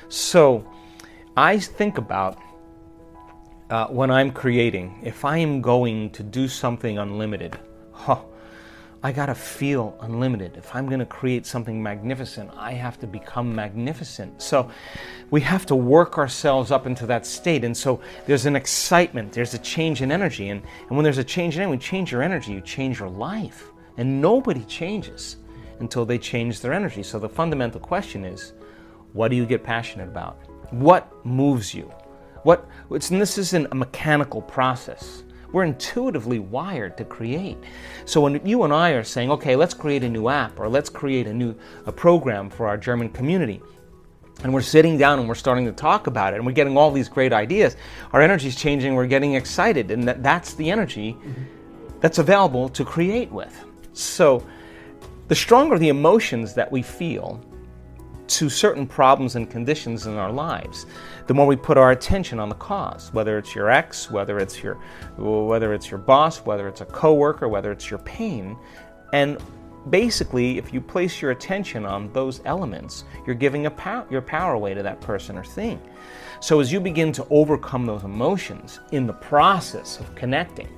So I think about when I'm creating, if I am going to do something unlimited, I gotta feel unlimited. If I'm gonna create something magnificent, I have to become magnificent. So we have to work ourselves up into that state. And so there's an excitement, there's a change in energy. And when there's a change in energy, when you change your energy, you change your life. And nobody changes until they change their energy. So the fundamental question is, what do you get passionate about? What moves you? And this isn't a mechanical process. We're intuitively wired to create. So when you and I are saying, okay, let's create a new app, or let's create a program for our German community, and we're sitting down and we're starting to talk about it, and we're getting all these great ideas, our energy's changing, we're getting excited, and that's the energy that's available to create with. So the stronger the emotions that we feel to certain problems and conditions in our lives, the more we put our attention on the cause, whether it's your ex, whether it's your boss, whether it's a coworker, whether it's your pain. And basically, if you place your attention on those elements, you're giving your power away to that person or thing. So as you begin to overcome those emotions in the process of connecting,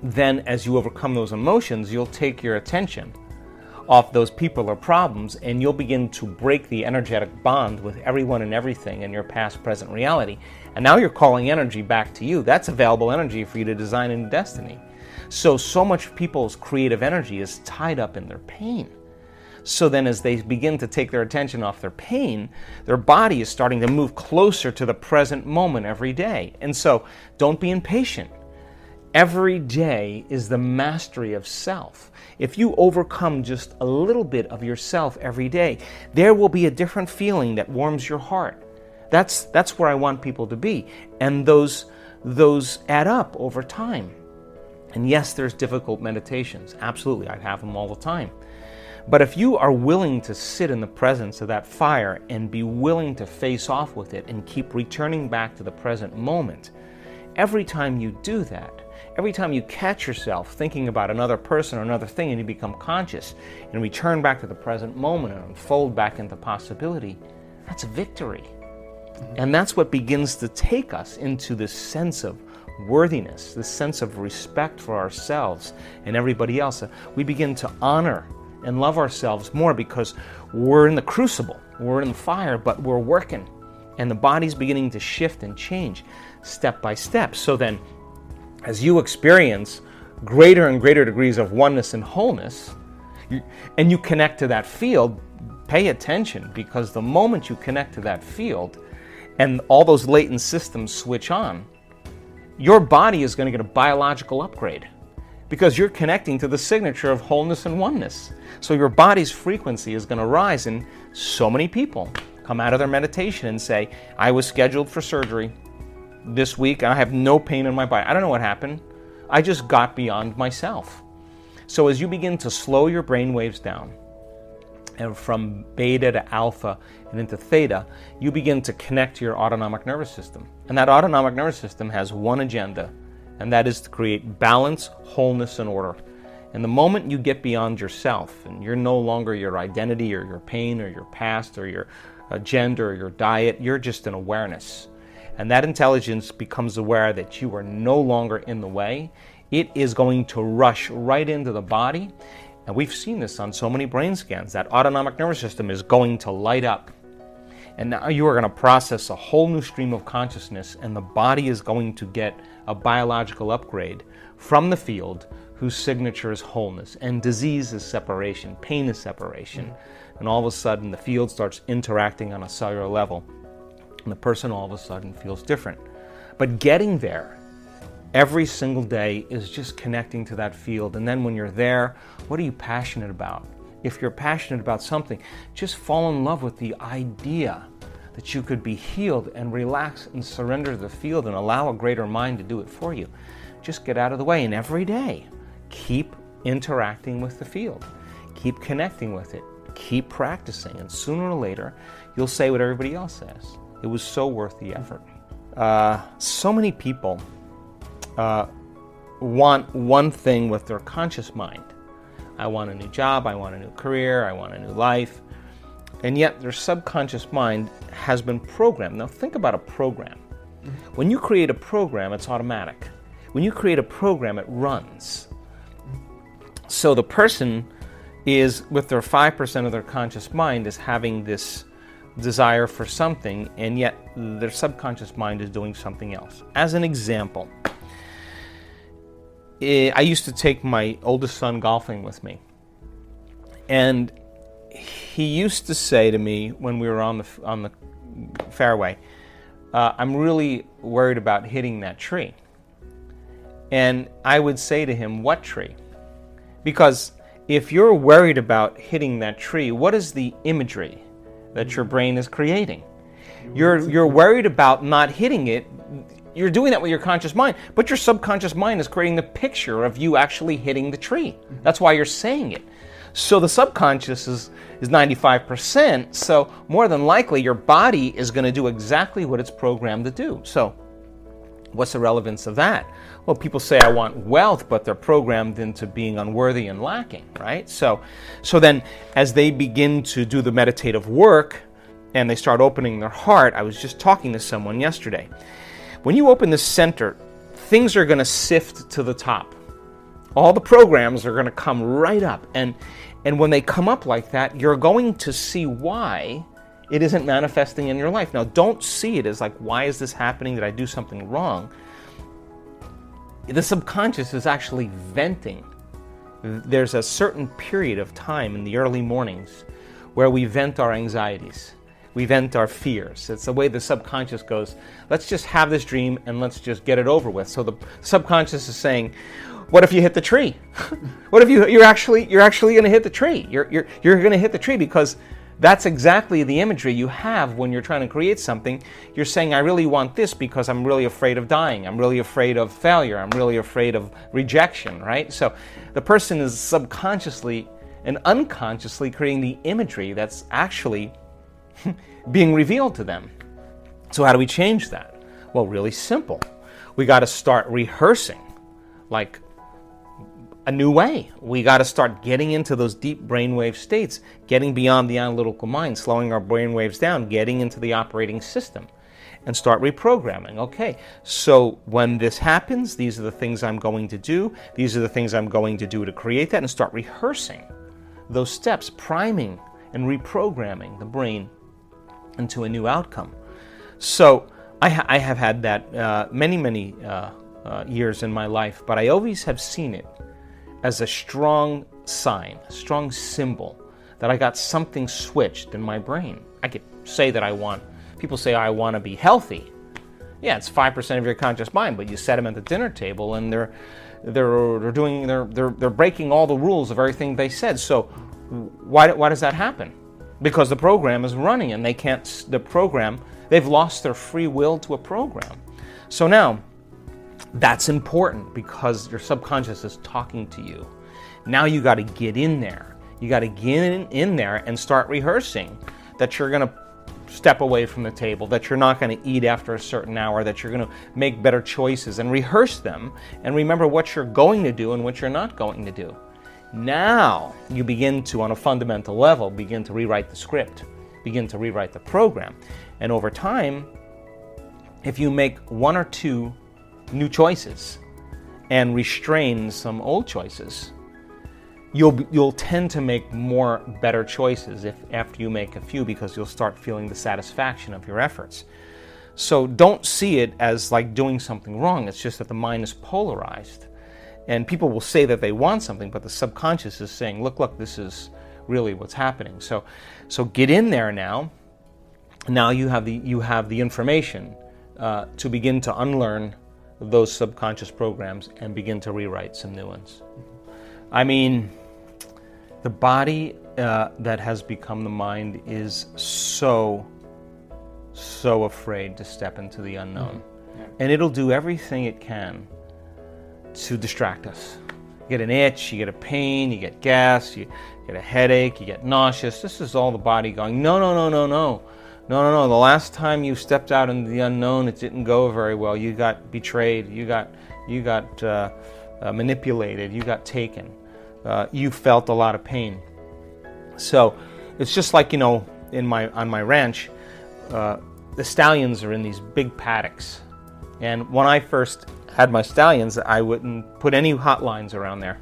then as you overcome those emotions, you'll take your attention off those people or problems, and you'll begin to break the energetic bond with everyone and everything in your past, present reality. And now you're calling energy back to you. That's available energy for you to design a new destiny. So much people's creative energy is tied up in their pain. So then as they begin to take their attention off their pain, their body is starting to move closer to the present moment every day. And so don't be impatient. Every day is the mastery of self. If you overcome just a little bit of yourself every day, there will be a different feeling that warms your heart. That's where I want people to be. And those add up over time. And yes, there's difficult meditations. Absolutely, I have them all the time. But if you are willing to sit in the presence of that fire and be willing to face off with it and keep returning back to the present moment, every time you do that, every time you catch yourself thinking about another person or another thing and you become conscious and return back to the present moment and unfold back into possibility, that's a victory. And that's what begins to take us into this sense of worthiness, this sense of respect for ourselves and everybody else. We begin to honor and love ourselves more because we're in the crucible, we're in the fire, but we're working. And the body's beginning to shift and change step by step. So then, as you experience greater and greater degrees of oneness and wholeness, and you connect to that field, pay attention, because the moment you connect to that field and all those latent systems switch on, your body is going to get a biological upgrade because you're connecting to the signature of wholeness and oneness. So your body's frequency is going to rise, and so many people come out of their meditation and say, I was scheduled for surgery this week and I have no pain in my body. I don't know what happened. I just got beyond myself. So as you begin to slow your brain waves down, and from beta to alpha and into theta, you begin to connect to your autonomic nervous system. And that autonomic nervous system has one agenda, and that is to create balance, wholeness, and order. And the moment you get beyond yourself, and you're no longer your identity or your pain or your past or your gender or your diet, you're just an awareness. And that intelligence becomes aware that you are no longer in the way. It is going to rush right into the body. And we've seen this on so many brain scans. That autonomic nervous system is going to light up. And now you are going to process a whole new stream of consciousness, and the body is going to get a biological upgrade from the field whose signature is wholeness. And disease is separation, pain is separation. And all of a sudden the field starts interacting on a cellular level. And the person all of a sudden feels different. But getting there every single day is just connecting to that field. And then when you're there, what are you passionate about? If you're passionate about something, just fall in love with the idea that you could be healed and relax and surrender to the field and allow a greater mind to do it for you. Just get out of the way, and every day, keep interacting with the field. Keep connecting with it. Keep practicing, and sooner or later, you'll say what everybody else says. It was so worth the effort. So many people want one thing with their conscious mind. I want a new job, I want a new career, I want a new life. and yet their subconscious mind has been programmed. Now think about a program. When you create a program, it's automatic. When you create a program, it runs. So the person is, with their 5% of their conscious mind, is having this desire for something, and yet their subconscious mind is doing something else. As an example, I used to take my oldest son golfing with me, and he used to say to me when we were on the fairway, I'm really worried about hitting that tree. And I would say to him, what tree? Because if you're worried about hitting that tree, what is the imagery that your brain is creating? You're worried about not hitting it. You're doing that with your conscious mind, but your subconscious mind is creating the picture of you actually hitting the tree. That's why you're saying it. So the subconscious is 95%, so more than likely your body is going to do exactly what it's programmed to do. So what's the relevance of that? Well, people say I want wealth, but they're programmed into being unworthy and lacking, right? So then as they begin to do the meditative work and they start opening their heart, I was just talking to someone yesterday. When you open the center, things are going to sift to the top. All the programs are going to come right up. And when they come up like that, you're going to see why it isn't manifesting in your life. Now, don't see it as like, why is this happening? Did I do something wrong? The subconscious is actually venting. There's a certain period of time in the early mornings where we vent our anxieties. We vent our fears. It's the way the subconscious goes, let's just have this dream and let's just get it over with. So the subconscious is saying, what if you hit the tree? What if you're actually going to hit the tree? You're going to hit the tree because that's exactly the imagery you have when you're trying to create something. You're saying, I really want this because I'm really afraid of dying. I'm really afraid of failure. I'm really afraid of rejection, right? So the person is subconsciously and unconsciously creating the imagery that's actually being revealed to them. So how do we change that? Well, really simple. We got to start rehearsing like a new way. We got to start getting into those deep brainwave states, getting beyond the analytical mind, slowing our brainwaves down, getting into the operating system, and start reprogramming. Okay, so when this happens, these are the things I'm going to do. These are the things I'm going to do to create that, and start rehearsing those steps, priming and reprogramming the brain into a new outcome. So I have had that many years in my life, but I always have seen it as a strong sign, a strong symbol that I got something switched in my brain. I could say that people say I want to be healthy. Yeah, it's 5% of your conscious mind, but you set them at the dinner table and they're breaking all the rules of everything they said. So why does that happen? Because the program is running and they've lost their free will to a program. So now, that's important because your subconscious is talking to you. Now you got to get in there. You got to get in there and start rehearsing that you're going to step away from the table, that you're not going to eat after a certain hour, that you're going to make better choices and rehearse them and remember what you're going to do and what you're not going to do. Now you begin to, on a fundamental level, begin to rewrite the script, begin to rewrite the program. And over time, if you make one or two new choices and restrain some old choices, you'll tend to make more better choices after you make a few, because you'll start feeling the satisfaction of your efforts. So don't see it as like doing something wrong. It's just that the mind is polarized. And people will say that they want something, but the subconscious is saying, look, this is really what's happening. So get in there now. Now you have the information to begin to unlearn those subconscious programs and begin to rewrite some new ones. I mean, the body that has become the mind is so afraid to step into the unknown. Yeah. And it'll do everything it can to distract us. You get an itch, you get a pain, you get gas, you get a headache, you get nauseous. This is all the body going, no. The last time you stepped out into the unknown, it didn't go very well. You got betrayed. You got manipulated. You got taken. You felt a lot of pain. So it's just like, on my ranch, the stallions are in these big paddocks. And when I first had my stallions, I wouldn't put any hot lines around there.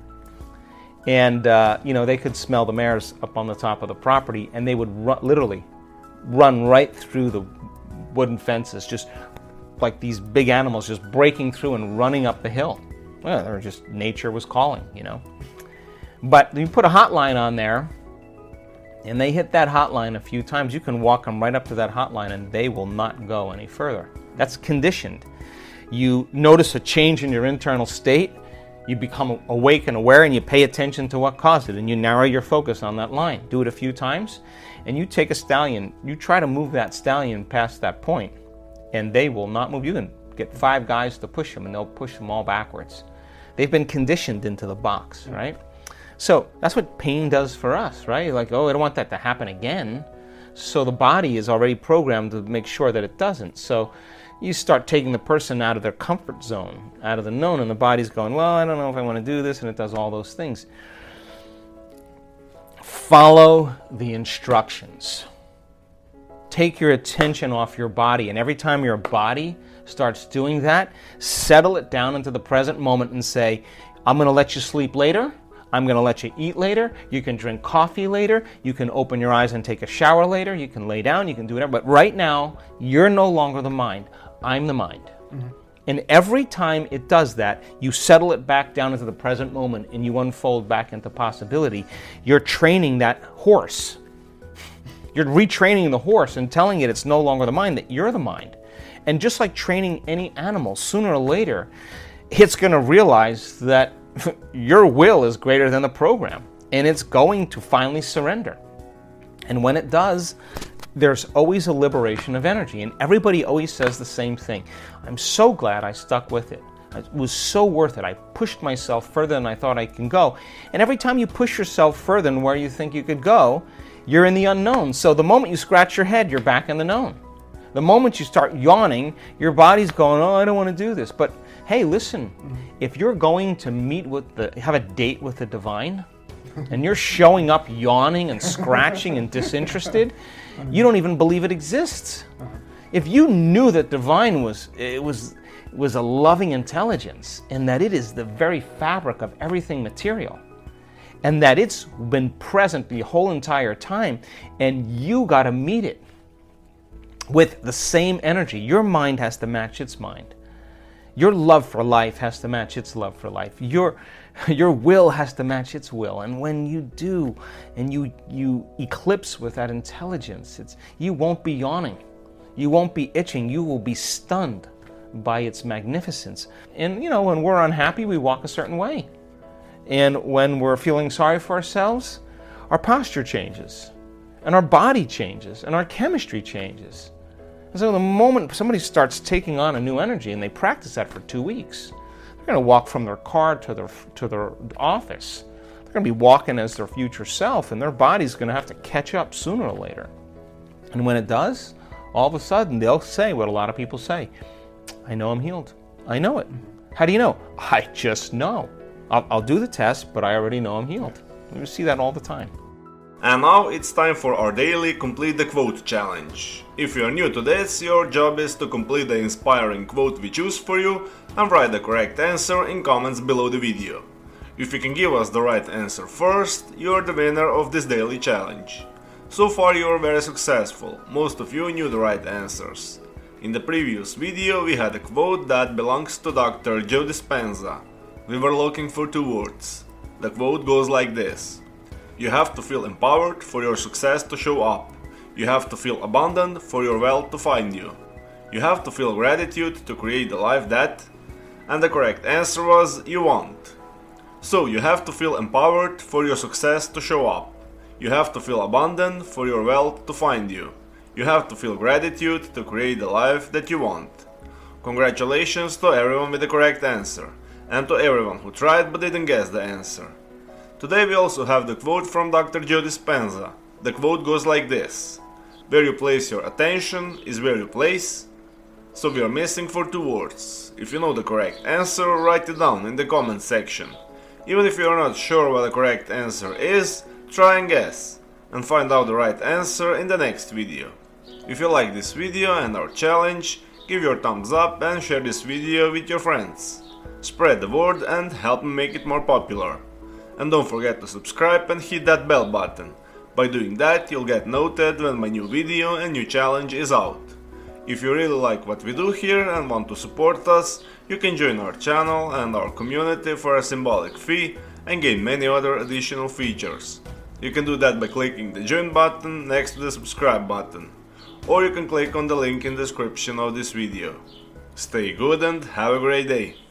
And, they could smell the mares up on the top of the property, and they would literally run right through the wooden fences, just like these big animals just breaking through and running up the hill. Well, they're just, nature was calling, But you put a hot line on there, and they hit that hot line a few times, you can walk them right up to that hot line, and they will not go any further. That's conditioned. You notice a change in your internal state, you become awake and aware, and you pay attention to what caused it, and you narrow your focus on that line. Do it a few times, and you take a stallion, you try to move that stallion past that point, and they will not move. You can get 5 guys to push them, and they'll push them all backwards. They've been conditioned into the box, right? So that's what pain does for us, right? Like, oh, I don't want that to happen again. So the body is already programmed to make sure that it doesn't. So you start taking the person out of their comfort zone, out of the known, and the body's going, well, I don't know if I want to do this, and it does all those things. Follow the instructions. Take your attention off your body, and every time your body starts doing that, settle it down into the present moment and say, I'm going to let you sleep later. I'm going to let you eat later. You can drink coffee later. You can open your eyes and take a shower later. You can lay down. You can do whatever. But right now, you're no longer the mind. I'm the mind. Mm-hmm. And every time it does that, you settle it back down into the present moment and you unfold back into possibility. You're training that horse. You're retraining the horse and telling it it's no longer the mind, that you're the mind. And just like training any animal, sooner or later, it's going to realize that your will is greater than the program, and it's going to finally surrender. And when it does, there's always a liberation of energy, and everybody always says the same thing. I'm so glad I stuck with it. It was so worth it. I pushed myself further than I thought I can go. And every time you push yourself further than where you think you could go, you're in the unknown. So the moment you scratch your head, you're back in the known. The moment you start yawning, your body's going, oh, I don't want to do this. But hey, listen, if you're going to have a date with the divine, and you're showing up yawning and scratching and disinterested, you don't even believe it exists. If you knew that divine was a loving intelligence, and that it is the very fabric of everything material, and that it's been present the whole entire time, and you got to meet it with the same energy. Your mind has to match its mind. Your love for life has to match its love for life. Your will has to match its will. And when you do, and you eclipse with that intelligence, you won't be yawning. You won't be itching. You will be stunned by its magnificence. And when we're unhappy, we walk a certain way. And when we're feeling sorry for ourselves, our posture changes, and our body changes, and our chemistry changes. And so the moment somebody starts taking on a new energy, and they practice that for 2 weeks, they're going to walk from their car to their office. They're going to be walking as their future self, and their body's going to have to catch up sooner or later. And when it does, all of a sudden they'll say what a lot of people say, I know I'm healed. I know it. How do you know? I just know. I'll do the test, but I already know I'm healed. We see that all the time. And now it's time for our daily Complete the Quote challenge. If you are new to this, your job is to complete the inspiring quote we choose for you and write the correct answer in comments below the video. If you can give us the right answer first, you're the winner of this daily challenge. So far you are very successful, most of you knew the right answers. In the previous video we had a quote that belongs to Dr. Joe Dispenza. We were looking for 2 words. The quote goes like this. You have to feel empowered for your success to show up. You have to feel abundant for your wealth to find you. You have to feel gratitude to create the life that... And the correct answer was you want. So you have to feel empowered for your success to show up. You have to feel abundant for your wealth to find you. You have to feel gratitude to create the life that you want. Congratulations to everyone with the correct answer, and to everyone who tried but didn't guess the answer. Today we also have the quote from Dr. Joe Dispenza. The quote goes like this. Where you place your attention is where you place. So we are missing for 2 words. If you know the correct answer, write it down in the comment section. Even if you are not sure what the correct answer is, try and guess. and find out the right answer in the next video. If you like this video and our challenge, give your thumbs up and share this video with your friends. Spread the word and help me make it more popular. And don't forget to subscribe and hit that bell button. By doing that, you'll get noted when my new video and new challenge is out. If you really like what we do here and want to support us, you can join our channel and our community for a symbolic fee and gain many other additional features. You can do that by clicking the join button next to the subscribe button, or you can click on the link in the description of this video. Stay good and have a great day!